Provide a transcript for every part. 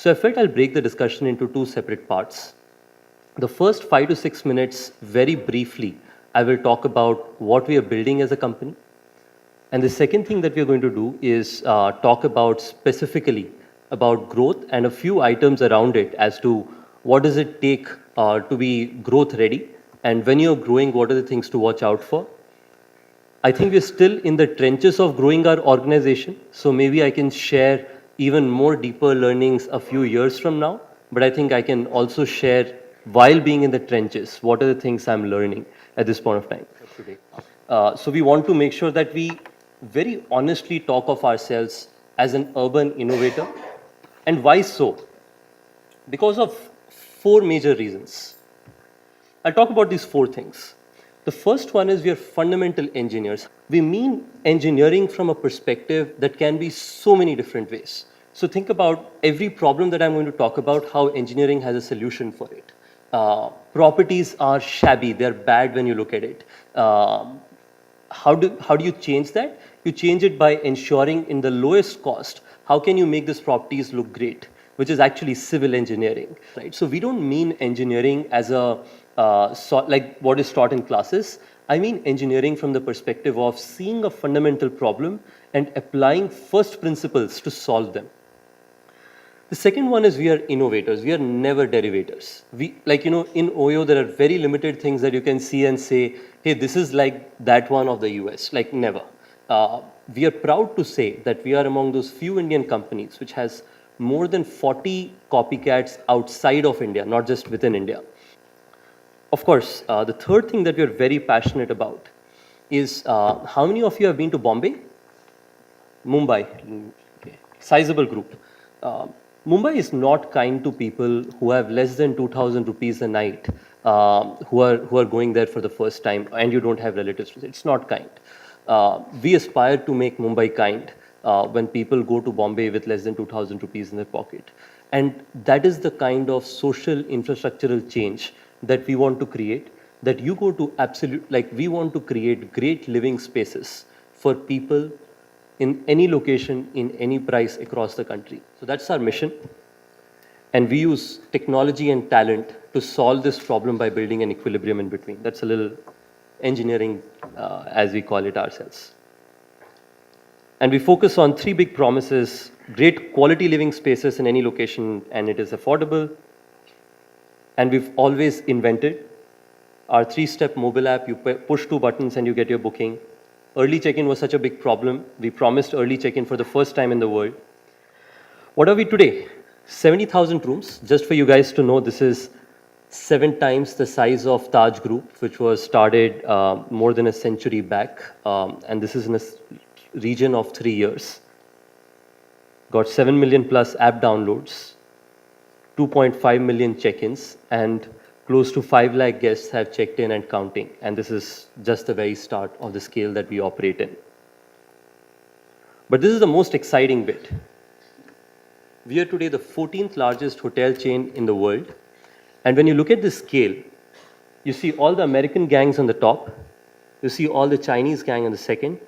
So I felt I'll break the discussion into two separate parts. The first 5 to 6 minutes, very briefly, I will talk about what we are building as a company. And the second thing that we are going to do is talk about specifically about growth and a few items around it as to what does it take to be growth ready, and when you're growing, what are the things to watch out for. I think we're still in the trenches of growing our organization, so maybe I can share even more deeper learnings a few years from now, but I think I can also share while being in the trenches, what are the things I'm learning at this point of time today. So we want to make sure that we very honestly talk of ourselves as an urban innovator. And why so? Because of four major reasons. I'll talk about these four things. The first one is we are fundamental engineers. We mean engineering from a perspective that can be so many different ways. So think about every problem that I'm going to talk about, how engineering has a solution for it. Properties are shabby, they're bad when you look at it. How do you change that? You change it by ensuring in the lowest cost, how can you make these properties look great, which is actually civil engineering, right? So we don't mean engineering as a, like what is taught in classes. I mean engineering from the perspective of seeing a fundamental problem and applying first principles to solve them. The second one is we are innovators. We are never derivators. We, like, in OYO, there are very limited things that you can see and say, hey, this is like that one of the US, like never. We are proud to say that we are among those few Indian companies which has more than 40 copycats outside of India, not just within India. Of course, the third thing that we are very passionate about is how many of you have been to Bombay? Mumbai, okay. Sizable group. Mumbai is not kind to people who have less than 2,000 rupees a night, who are going there for the first time, and you don't have relatives. It's not kind. We aspire to make Mumbai kind when people go to Bombay with less than 2,000 rupees in their pocket. And that is the kind of social infrastructural change that we want to create, that you go to absolute, like we want to create great living spaces for people in any location, in any price across the country. So that's our mission. And we use technology and talent to solve this problem by building an equilibrium in between. That's a little engineering, as we call it ourselves. And we focus on three big promises: great quality living spaces in any location, and it is affordable. And we've always invented our 3-step mobile app. You push 2 buttons and you get your booking. Early check-in was such a big problem. We promised early check-in for the first time in the world. What are we today? 70,000 rooms. Just for you guys to know, this is 7 times the size of Taj Group, which was started more than a century back. And this is in a region of 3 years. Got 7 million plus app downloads, 2.5 million check-ins, and close to 5 lakh guests have checked in and counting. And this is just the very start of the scale that we operate in. But this is the most exciting bit. We are today the 14th largest hotel chain in the world. And when you look at this scale, you see all the American gangs on the top, you see all the Chinese gang on the second,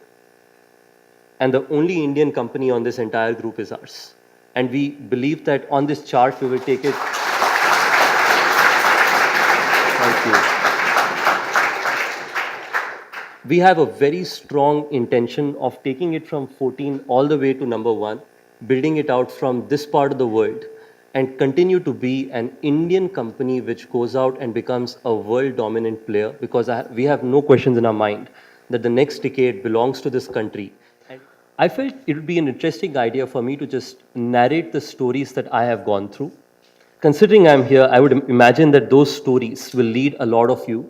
and the only Indian company on this entire group is ours. And we believe that on this chart, we will take it. Thank you. We have a very strong intention of taking it from 14 all the way to number 1, building it out from this part of the world, and continue to be an Indian company which goes out and becomes a world dominant player, because we have no questions in our mind that the next decade belongs to this country. I felt it would be an interesting idea for me to just narrate the stories that I have gone through. Considering I'm here, I would imagine that those stories will lead a lot of you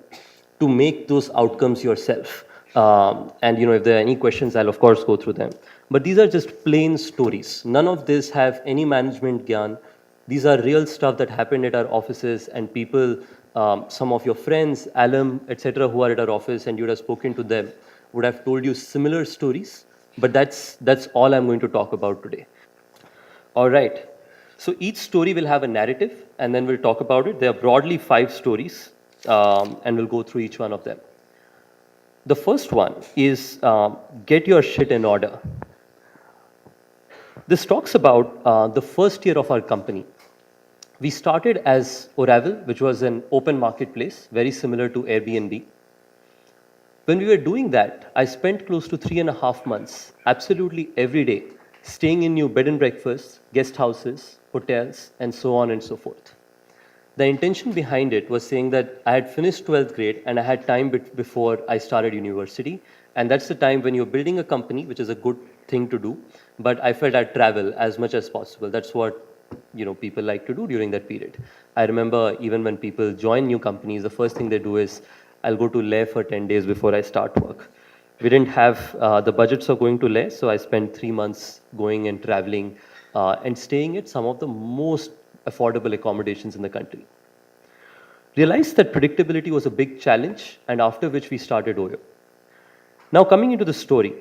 to make those outcomes yourself. And if there are any questions, I'll of course go through them. But these are just plain stories. None of this have any management gyan. These are real stuff that happened at our offices, and people, some of your friends, alum, etc., who are at our office, and you would have spoken to them, would have told you similar stories. But that's all I'm going to talk about today. All right. So each story will have a narrative, and then we'll talk about it. There are broadly 5 stories, and we'll go through each one of them. The first one is get your shit in order. This talks about the first year of our company. We started as Oravel, which was an open marketplace, very similar to Airbnb. When we were doing that, I spent close to 3.5 months, absolutely every day, staying in new bed and breakfasts, guest houses, hotels, and so on and so forth. The intention behind it was saying that I had finished 12th grade and I had time before I started university. And that's the time when you're building a company, which is a good thing to do. But I felt I'd travel as much as possible. That's what people like to do during that period. I remember even when people join new companies, the first thing they do is, I'll go to Leh for 10 days before I start work. We didn't have the budgets of going to Leh, so I spent 3 months going and traveling and staying at some of the most affordable accommodations in the country. Realized that predictability was a big challenge, and after which we started Oyo. Now coming into the story,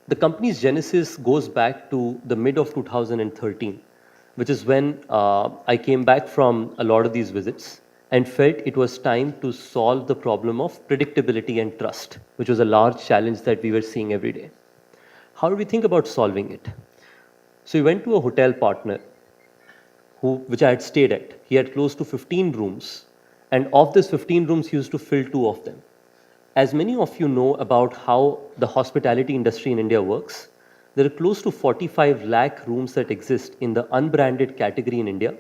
the company's genesis goes back to the mid of 2013, which is when I came back from a lot of these visits and felt it was time to solve the problem of predictability and trust, which was a large challenge that we were seeing every day. How do we think about solving it? So we went to a hotel partner which I had stayed at. He had close to 15 rooms, and of this 15 rooms, he used to fill 2 of them. As many of you know about how the hospitality industry in India works, there are close to 45 lakh rooms that exist in the unbranded category in India.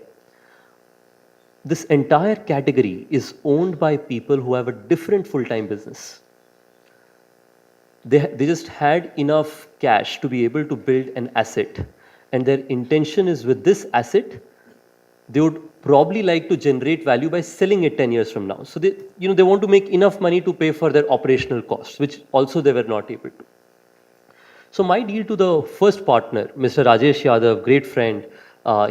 This entire category is owned by people who have a different full-time business. They just had enough cash to be able to build an asset, and their intention is, with this asset, they would probably like to generate value by selling it 10 years from now. So they want to make enough money to pay for their operational costs, which also they were not able to. So my deal to the first partner, Mr. Rajesh Yadav, great friend,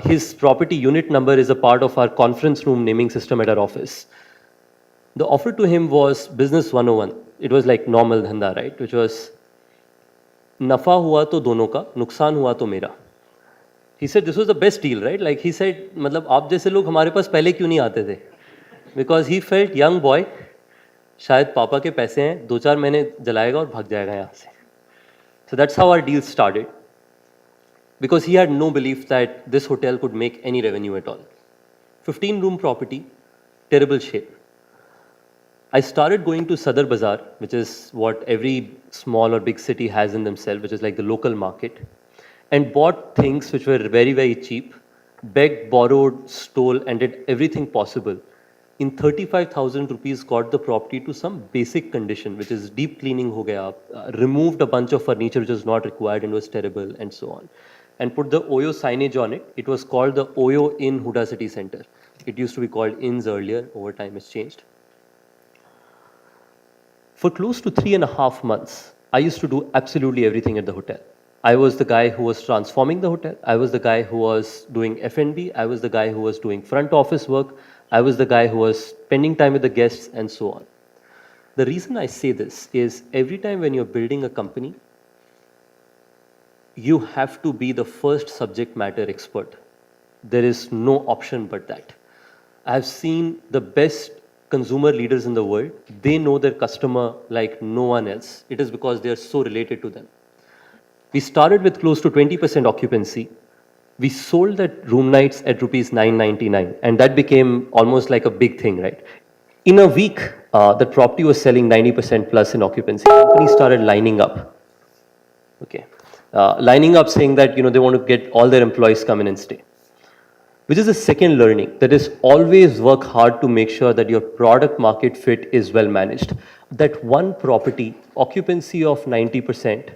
his property unit number is a part of our conference room naming system at our office. The offer to him was business 101. It was like normal dhanda, right? Which was, nafa hua to dono ka, nuksan hua to mera. He said this was the best deal, right? Like he said, मतलब आप जैसे लोग हमारे पास पहले क्यों नहीं आते थे? Because he felt young boy, शायद पापा के पैसे हैं, 2-4 महीने जलाएगा और भाग जाएगा यहाँ से. So that's how our deal started. Because he had no belief that this hotel could make any revenue at all. 15-room property, terrible shape. I started going to Sadar Bazaar, which is what every small or big city has in themselves, which is like the local market, and bought things which were very, very cheap, begged, borrowed, stole, and did everything possible. In 35,000 rupees, got the property to some basic condition, which is deep cleaning ho gaya, removed a bunch of furniture which was not required and was terrible, and so on. And put the Oyo signage on it. It was called the Oyo Inn Huda City Center. It used to be called Inns earlier. Over time, it's changed. For close to 3.5 months, I used to do absolutely everything at the hotel. I was the guy who was transforming the hotel. I was the guy who was doing F&B. I was the guy who was doing front office work. I was the guy who was spending time with the guests and so on. The reason I say this is every time when you're building a company, you have to be the first subject matter expert. There is no option but that. I have seen the best consumer leaders in the world. They know their customer like no one else. It is because they are so related to them. We started with close to 20% occupancy. We sold that room nights at rupees 999, and that became almost like a big thing, right? In a week, the property was selling 90% plus in occupancy. Companies started lining up. Okay, lining up saying that they want to get all their employees come in and stay. Which is the second learning, that is always work hard to make sure that your product market fit is well managed. That one property, occupancy of 90%,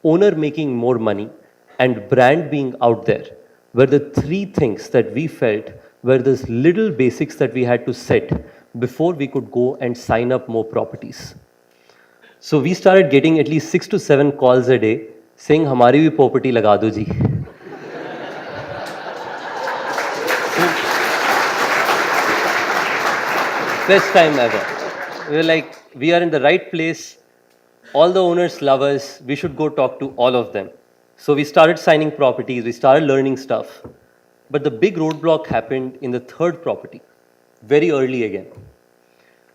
owner making more money, and brand being out there were the 3 things that we felt were those little basics that we had to set before we could go and sign up more properties. So we started getting at least 6 to 7 calls a day saying, "Hamari bhi property laga do ji." Best time ever. We were like, we are in the right place. All the owners love us. We should go talk to all of them. So we started signing properties. We started learning stuff. But the big roadblock happened in the 3rd property, very early again.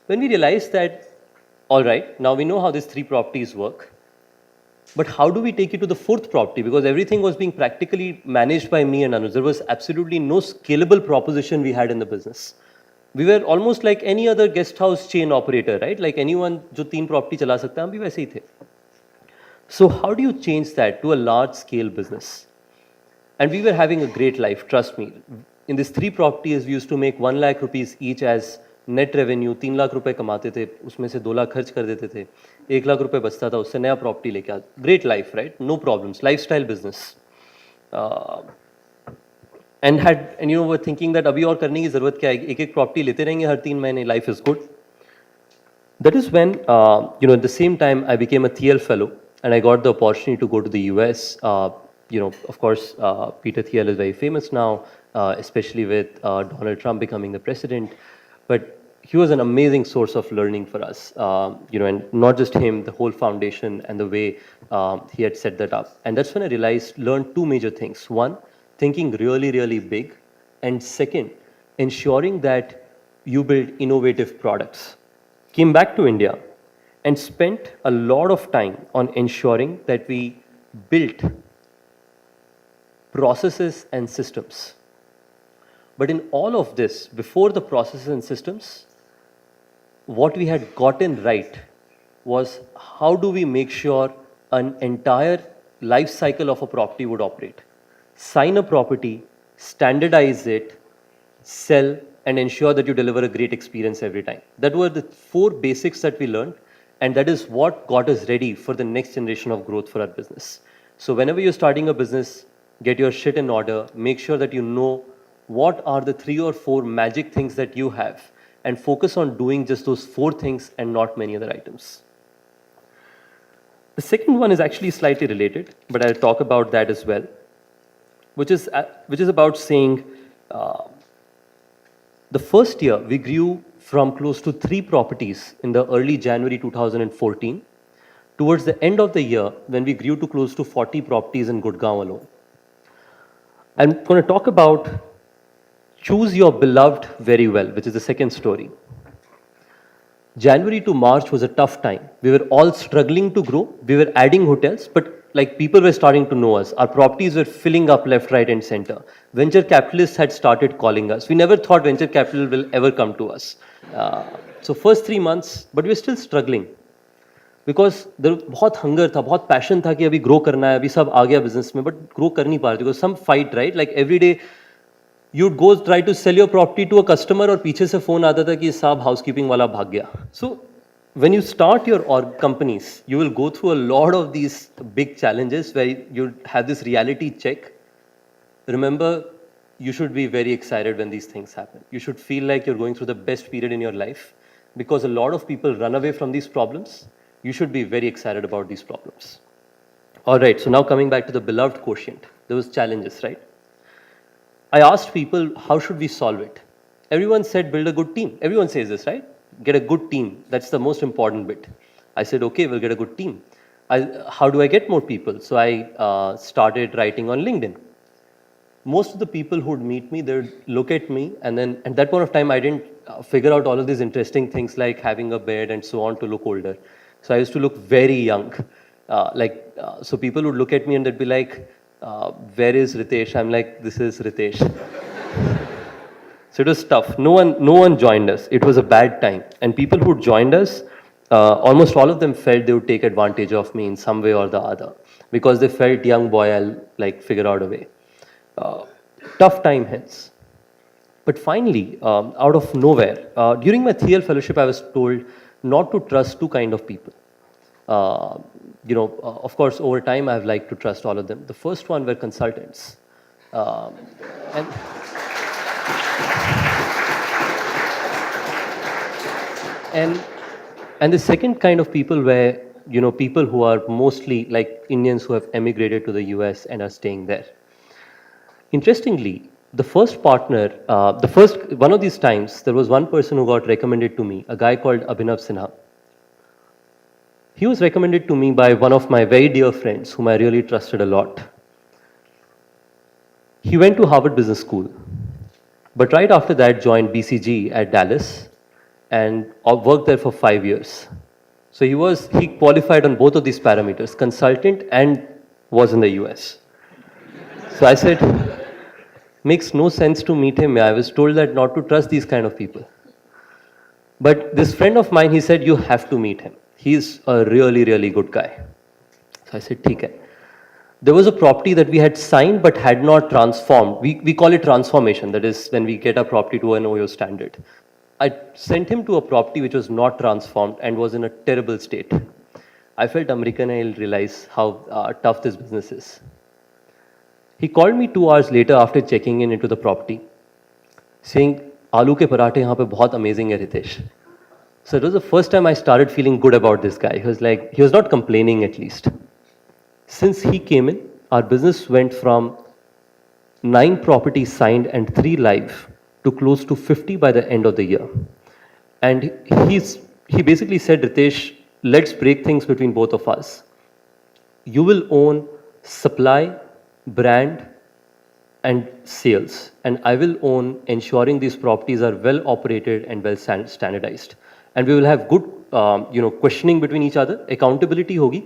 When we realized that, all right, now we know how these 3 properties work. But how do we take it to the fourth property? Because everything was being practically managed by me and Anuj. There was absolutely no scalable proposition we had in the business. We were almost like any other guest house chain operator, right? Like anyone जो 3 property चला सकता है, हम भी वैसे ही थे. So how do you change that to a large scale business? And we were having a great life, trust me. In these 3 properties, we used to make 1 lakh rupees each as net revenue. 3 lakh रुपए कमाते थे, उसमें से 2 लाख खर्च कर देते थे. 1 लाख रुपए बचता था, उससे नया प्रॉपर्टी लेके आ. Great life, right? No problems. Lifestyle business. And you know, we're thinking that अभी और करने की ज़रूरत क्या है? एक प्रॉपर्टी लेते रहेंगे हर 3 महीने. Life is good. That is when, you know, at the same time, I became a Thiel fellow, and I got the opportunity to go to the US. You know, of course, Peter Thiel is very famous now, especially with Donald Trump becoming the president. But he was an amazing source of learning for us. You know, and not just him, the whole foundation and the way he had set that up. And that's when I learned 2 major things. One, thinking really, really big. And second, ensuring that you build innovative products. Came back to India and spent a lot of time on ensuring that we built processes and systems. But in all of this, before the processes and systems, what we had gotten right was how do we make sure an entire life cycle of a property would operate. Sign a property, standardize it, sell, and ensure that you deliver a great experience every time. That were the 4 basics that we learned, and that is what got us ready for the next generation of growth for our business. So whenever you're starting a business, get your shit in order, make sure that you know what are the 3 or 4 magic things that you have, and focus on doing just those 4 things and not many other items. The second one is actually slightly related, but I'll talk about that as well, which is about saying the first year we grew from close to 3 properties in the early January 2014 towards the end of the year when we grew to close to 40 properties in Gurgaon alone. I'm going to talk about choose your beloved very well, which is the second story. January to March was a tough time. We were all struggling to grow. We were adding hotels, but like people were starting to know us. Our properties were filling up left, right, and center. Venture capitalists had started calling us. We never thought venture capital will ever come to us. So first 3 months, but we were still struggling. Because there बहुत hunger था, बहुत passion था कि अभी grow करना है, अभी सब आ गया business में, but grow कर नहीं पा रहे थे. Because some fight, right? Like every day, you'd go try to sell your property to a customer और पीछे से phone आता था कि साहब housekeeping वाला भाग गया. So when you start your companies, you will go through a lot of these big challenges where you have this reality check. Remember, you should be very excited when these things happen. You should feel like you're going through the best period in your life because a lot of people run away from these problems. You should be very excited about these problems. All right, so now coming back to the beloved quotient, there was challenges, right? I asked people, how should we solve it? Everyone said, build a good team. Everyone says this, right? Get a good team. That's the most important bit. I said, okay, we'll get a good team. How do I get more people? So I started writing on LinkedIn. Most of the people who would meet me, they would look at me, and then at that point of time, I didn't figure out all of these interesting things like having a beard and so on to look older. So I used to look very young. So people would look at me and they'd be like, where is Ritesh? I'm like, this is Ritesh. So it was tough. No one joined us. It was a bad time. And people who joined us, almost all of them felt they would take advantage of me in some way or the other. Because they felt, young boy, I'll like figure out a way. Tough time hence. But finally, out of nowhere, during my Thiel fellowship, I was told not to trust 2 kind of people. Of course, over time, I've liked to trust all of them. The first one were consultants. And the second kind of people were, people who are mostly like Indians who have emigrated to the US and are staying there. Interestingly, the first partner, one of these times, there was one person who got recommended to me, a guy called Abhinav Sinha. He was recommended to me by one of my very dear friends whom I really trusted a lot. He went to Harvard Business School, but right after that joined BCG at Dallas and worked there for 5 years. So he qualified on both of these parameters, consultant and was in the US. So I said, makes no sense to meet him. I was told that not to trust these kind of people. But this friend of mine, he said, you have to meet him. He's a really, really good guy. So I said, ठीक है. There was a property that we had signed but had not transformed. We call it transformation. That is when we get a property to an OYO standard. I sent him to a property which was not transformed and was in a terrible state. I felt American and he'll realize how tough this business is. He called me 2 hours later after checking into the property, saying, "Aloo ke parathe yahan pe bahut amazing hai, Ritesh." So it was the first time I started feeling good about this guy. He was not complaining at least. Since he came in, our business went from 9 properties signed and 3 live to close to 50 by the end of the year. And he basically said, Ritesh, let's break things between both of us. You will own supply, brand, and sales. And I will own ensuring these properties are well operated and well standardized. And we will have good questioning between each other, accountability होगी,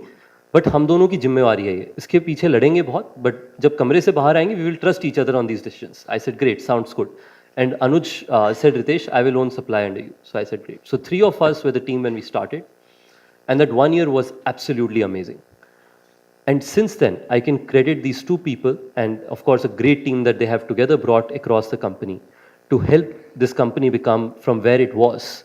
but हम दोनों की जिम्मेवारी है ये. इसके पीछे लड़ेंगे बहुत, बट जब कमरे से बाहर आएंगे, we will trust each other on these decisions. I said, great, sounds good. And Anuj said, Ritesh, I will own supply under you. So I said, great. So 3 of us were the team when we started. And that 1 year was absolutely amazing. And since then, I can credit these 2 people and, of course, a great team that they have together brought across the company to help this company become from where it was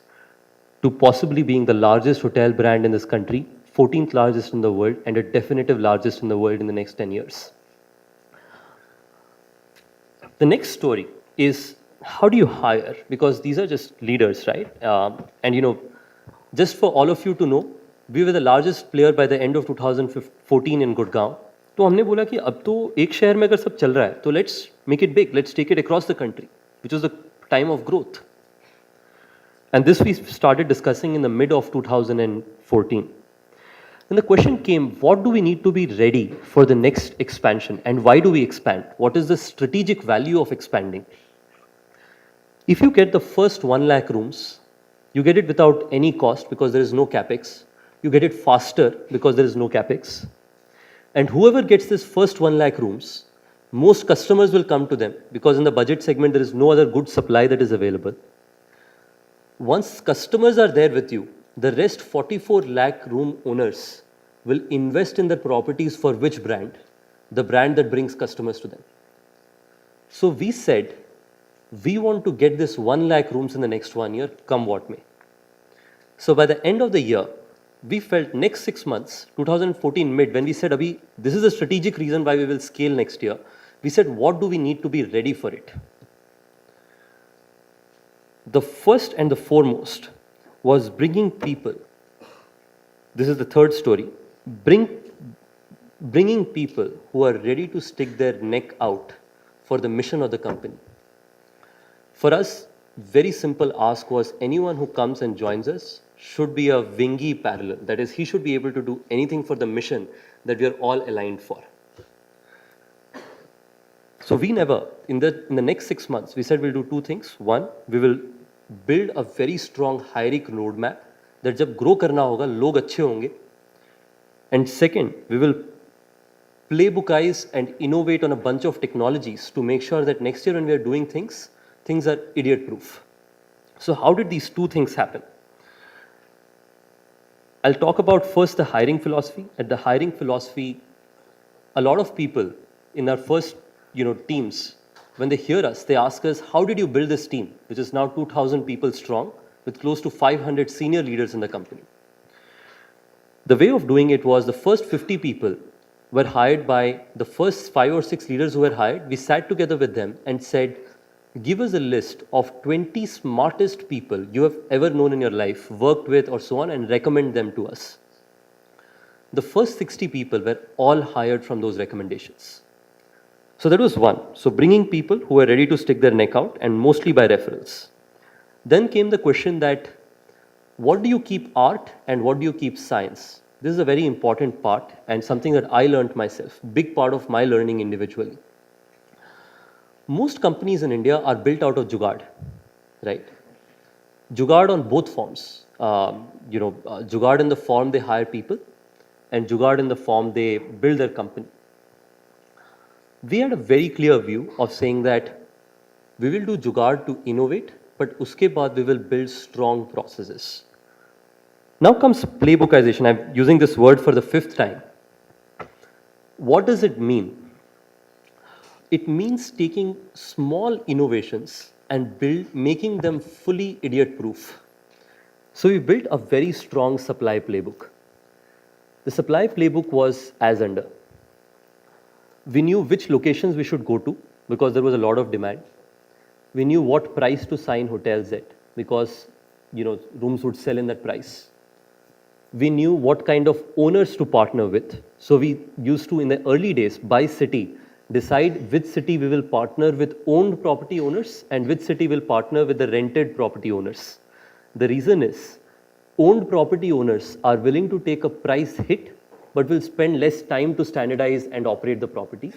to possibly being the largest hotel brand in this country, 14th largest in the world, and a definitive largest in the world in the next 10 years. The next story is, how do you hire? Because these are just leaders, right? And just for all of you to know, we were the largest player by the end of 2014 in Gurgaon. तो हमने बोला कि अब तो एक शहर में अगर सब चल रहा है, तो let's make it big, let's take it across the country, which was the time of growth. And this we started discussing in the mid of 2014. And the question came, what do we need to be ready for the next expansion? And why do we expand? What is the strategic value of expanding? If you get the first 1 lakh rooms, you get it without any cost because there is no capex. You get it faster because there is no capex. And whoever gets this first 1 lakh rooms, most customers will come to them because in the budget segment, there is no other good supply that is available. Once customers are there with you, the rest 44 lakh room owners will invest in their properties for which brand? The brand that brings customers to them. So we said, we want to get this 1 lakh rooms in the next 1 year, come what may. So by the end of the year, we felt next 6 months, 2014 mid, when we said, Abhi, this is a strategic reason why we will scale next year. We said, what do we need to be ready for it? The first and the foremost was bringing people. This is the third story. Bringing people who are ready to stick their neck out for the mission of the company. For us, very simple ask was anyone who comes and joins us should be a wingy parallel. That is, he should be able to do anything for the mission that we are all aligned for. So we never, in the next 6 months, we said we'll do 2 things. One, we will build a very strong hierarchic roadmap that जब grow करना होगा, लोग अच्छे होंगे. And second, we will playbookize and innovate on a bunch of technologies to make sure that next year when we are doing things are idiot-proof. So how did these 2 things happen? I'll talk about first the hiring philosophy. At the hiring philosophy, a lot of people in our first teams, when they hear us, they ask us, how did you build this team, which is now 2,000 people strong, with close to 500 senior leaders in the company? The way of doing it was the first 50 people were hired by the first 5 or 6 leaders who were hired. We sat together with them and said, give us a list of 20 smartest people you have ever known in your life, worked with or so on, and recommend them to us. The first 60 people were all hired from those recommendations. So that was one. So bringing people who were ready to stick their neck out, and mostly by referrals. Then came the question that, what do you keep art and what do you keep science? This is a very important part and something that I learned myself, big part of my learning individually. Most companies in India are built out of jugaad, right? Jugaad on both forms. Jugaad in the form they hire people, and Jugaad in the form they build their company. We had a very clear view of saying that we will do Jugaad to innovate, but uske baad we will build strong processes. Now comes playbookization. I'm using this word for the 5th time. What does it mean? It means taking small innovations and making them fully idiot-proof. So we built a very strong supply playbook. The supply playbook was as under. We knew which locations we should go to because there was a lot of demand. We knew what price to sign hotels at because rooms would sell in that price. We knew what kind of owners to partner with. So we used to, in the early days, by city, decide which city we will partner with owned property owners and which city will partner with the rented property owners. The reason is, owned property owners are willing to take a price hit but will spend less time to standardize and operate the property.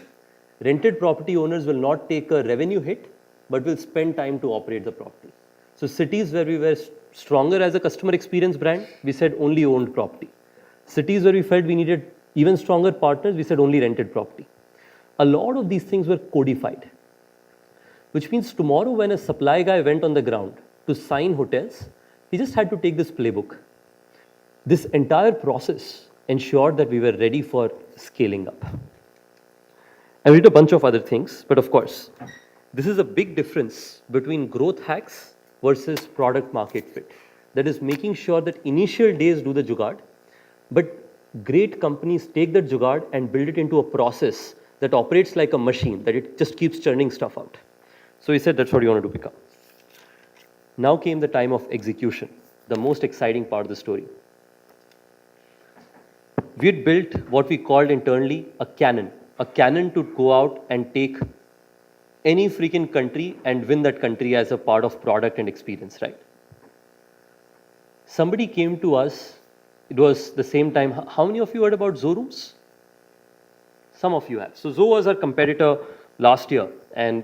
Rented property owners will not take a revenue hit but will spend time to operate the property. So cities where we were stronger as a customer experience brand, we said only owned property. Cities where we felt we needed even stronger partners, we said only rented property. A lot of these things were codified, which means tomorrow when a supply guy went on the ground to sign hotels, he just had to take this playbook. This entire process ensured that we were ready for scaling up. And we did a bunch of other things, but of course, this is a big difference between growth hacks versus product market fit. That is making sure that initial days do the jugaad, but great companies take that jugaad and build it into a process that operates like a machine, that it just keeps churning stuff out. So he said, that's what you want to become. Now came the time of execution, the most exciting part of the story. We had built what we called internally a cannon to go out and take any freaking country and win that country as a part of product and experience, right? Somebody came to us, it was the same time, how many of you heard about Zorooms? Some of you have. So Zo was our competitor last year, and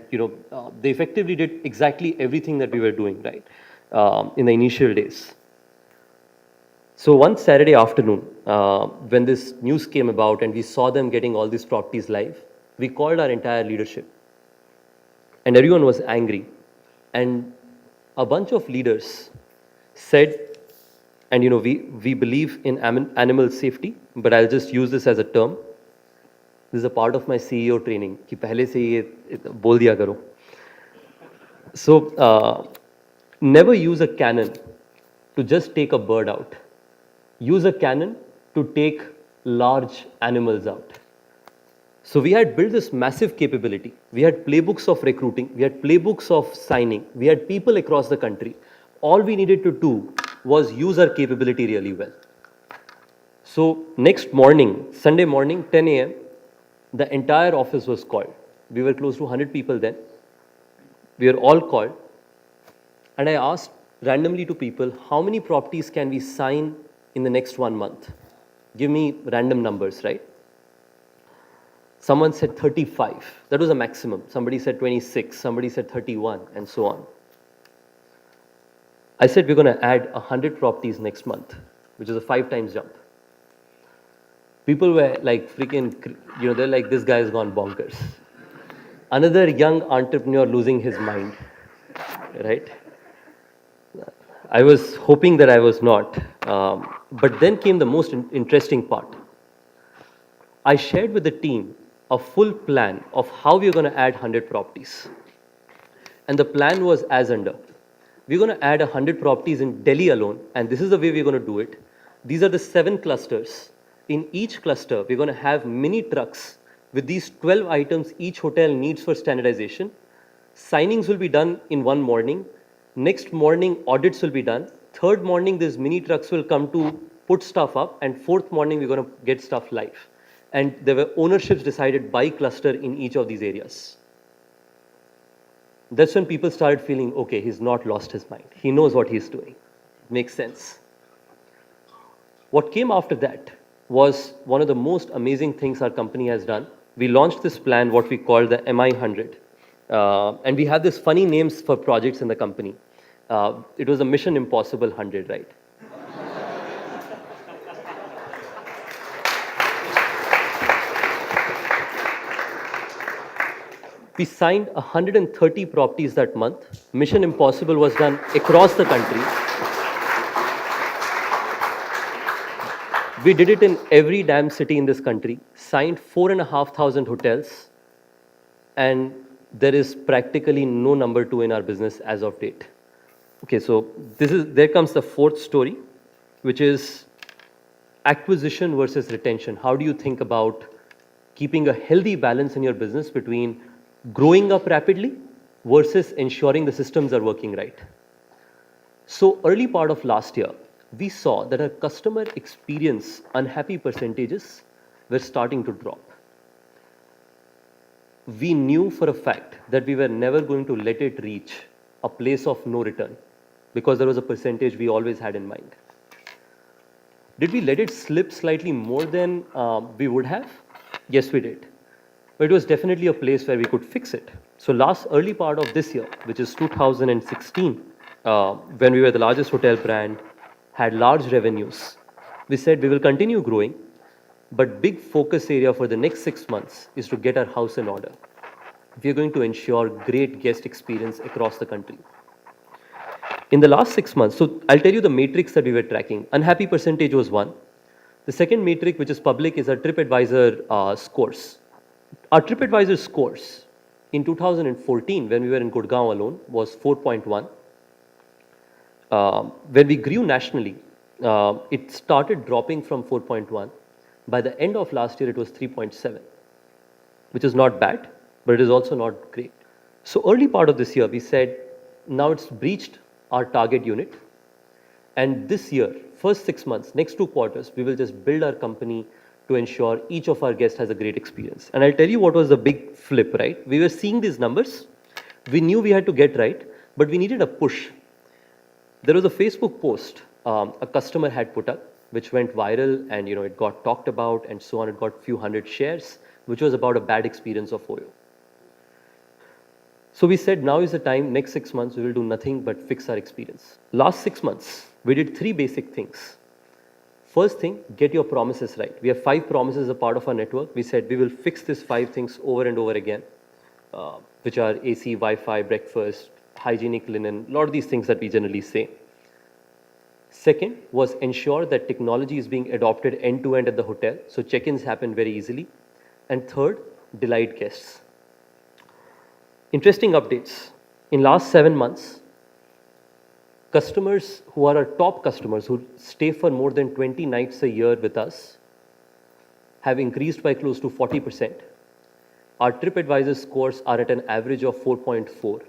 they effectively did exactly everything that we were doing, right, in the initial days. So one Saturday afternoon, when this news came about and we saw them getting all these properties live, we called our entire leadership. And everyone was angry. And a bunch of leaders said, and we believe in animal safety, but I'll just use this as a term. This is a part of my CEO training, कि पहले से ये बोल दिया करो. So, never use a cannon to just take a bird out. Use a cannon to take large animals out. So we had built this massive capability. We had playbooks of recruiting. We had playbooks of signing. We had people across the country. All we needed to do was use our capability really well. So next morning, Sunday morning, 10 a.m., the entire office was called. We were close to 100 people then. We were all called. And I asked randomly to people, how many properties can we sign in the next 1 month? Give me random numbers, right? Someone said 35. That was a maximum. Somebody said 26. Somebody said 31, and so on. I said we're going to add 100 properties next month, which is a 5 times jump. People were like freaking, they're like, this guy has gone bonkers. Another young entrepreneur losing his mind, right? I was hoping that I was not. But then came the most interesting part. I shared with the team a full plan of how we're going to add 100 properties. And the plan was as under. We're going to add 100 properties in Delhi alone, and this is the way we're going to do it. These are the 7 clusters. In each cluster, we're going to have mini trucks with these 12 items each hotel needs for standardization. Signings will be done in one morning. Next morning, audits will be done. Third morning, these mini trucks will come to put stuff up. And fourth morning, we're going to get stuff live. And there were ownerships decided by cluster in each of these areas. That's when people started feeling, okay, he's not lost his mind. He knows what he's doing. Makes sense. What came after that was one of the most amazing things our company has done. We launched this plan, what we call the MI100. And we have this funny names for projects in the company. It was a Mission Impossible 100, right? We signed 130 properties that month. Mission Impossible was done across the country. We did it in every damn city in this country, signed 4,500 hotels, and there is practically no number two in our business as of date. Okay, so there comes the fourth story, which is acquisition versus retention. How do you think about keeping a healthy balance in your business between growing up rapidly versus ensuring the systems are working right? So early part of last year, we saw that our customer experience unhappy percentages were starting to drop. We knew for a fact that we were never going to let it reach a place of no return because there was a percentage we always had in mind. Did we let it slip slightly more than we would have? Yes, we did. But it was definitely a place where we could fix it. So early part of this year, which is 2016, when we were the largest hotel brand, had large revenues, we said we will continue growing, but big focus area for the next 6 months is to get our house in order. We are going to ensure great guest experience across the country. In the last 6 months, so I'll tell you the matrix that we were tracking. Unhappy percentage was one. The second matrix, which is public, is our TripAdvisor scores. Our TripAdvisor scores in 2014, when we were in Gurgaon alone, was 4.1. When we grew nationally, it started dropping from 4.1. By the end of last year, it was 3.7, which is not bad, but it is also not great. So early part of this year, we said, now it's breached our target unit. And this year, first 6 months, next 2 quarters, we will just build our company to ensure each of our guests has a great experience. And I'll tell you what was the big flip, right? We were seeing these numbers. We knew we had to get right, but we needed a push. There was a Facebook post a customer had put up, which went viral, and it got talked about and so on. It got few hundred shares, which was about a bad experience of Oyo. So we said, now is the time, next 6 months, we will do nothing but fix our experience. Last 6 months, we did 3 basic things. First thing, get your promises right. We have 5 promises as a part of our network. We said we will fix these 5 things over and over again, which are AC, Wi-Fi, breakfast, hygienic linen, a lot of these things that we generally say. Second was ensure that technology is being adopted end-to-end at the hotel, so check-ins happen very easily. And third, delight guests. Interesting updates. In last 7 months, customers who are our top customers, who stay for more than 20 nights a year with us, have increased by close to 40%. Our TripAdvisor scores are at an average of 4.4.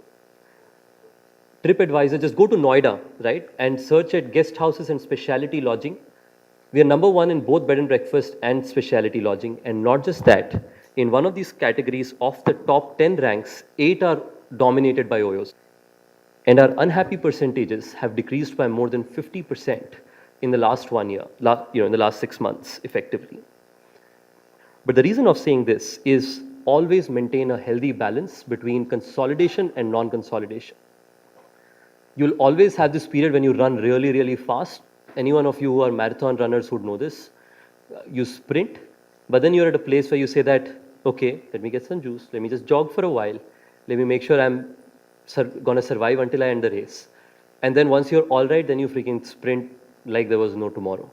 TripAdvisor, just go to Noida, right, and search at guest houses and specialty lodging. We are number 1 in both bed and breakfast and specialty lodging. And not just that, in one of these categories, of the top 10 ranks, 8 are dominated by Oyos. And our unhappy percentages have decreased by more than 50% in the last 1 year, in the last 6 months, effectively. But the reason of saying this is always maintain a healthy balance between consolidation and non-consolidation. You'll always have this period when you run really, really fast. Any one of you who are marathon runners would know this. You sprint, but then you're at a place where you say that, okay, let me get some juice. Let me just jog for a while. Let me make sure I'm going to survive until I end the race. And then once you're all right, then you freaking sprint like there was no tomorrow.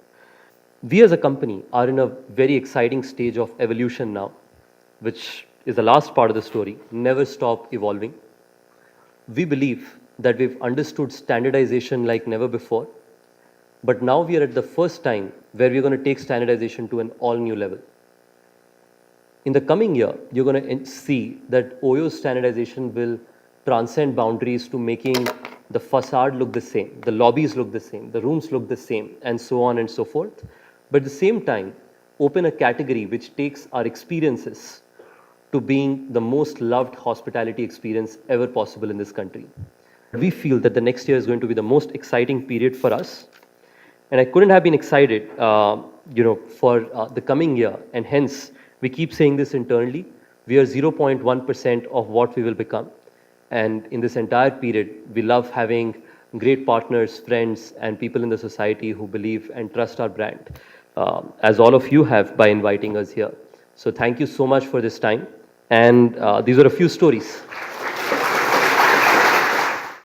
We as a company are in a very exciting stage of evolution now, which is the last part of the story. Never stop evolving. We believe that we've understood standardization like never before, but now we are at the first time where we're going to take standardization to an all new level. In the coming year, you're going to see that Oyo's standardization will transcend boundaries to making the facade look the same, the lobbies look the same, the rooms look the same, and so on and so forth. But at the same time, open a category which takes our experiences to being the most loved hospitality experience ever possible in this country. We feel that the next year is going to be the most exciting period for us. And I couldn't have been excited, for the coming year. And hence, we keep saying this internally. We are 0.1% of what we will become. And in this entire period, we love having great partners, friends, and people in the society who believe and trust our brand, as all of you have by inviting us here. So thank you so much for this time. And these are a few stories.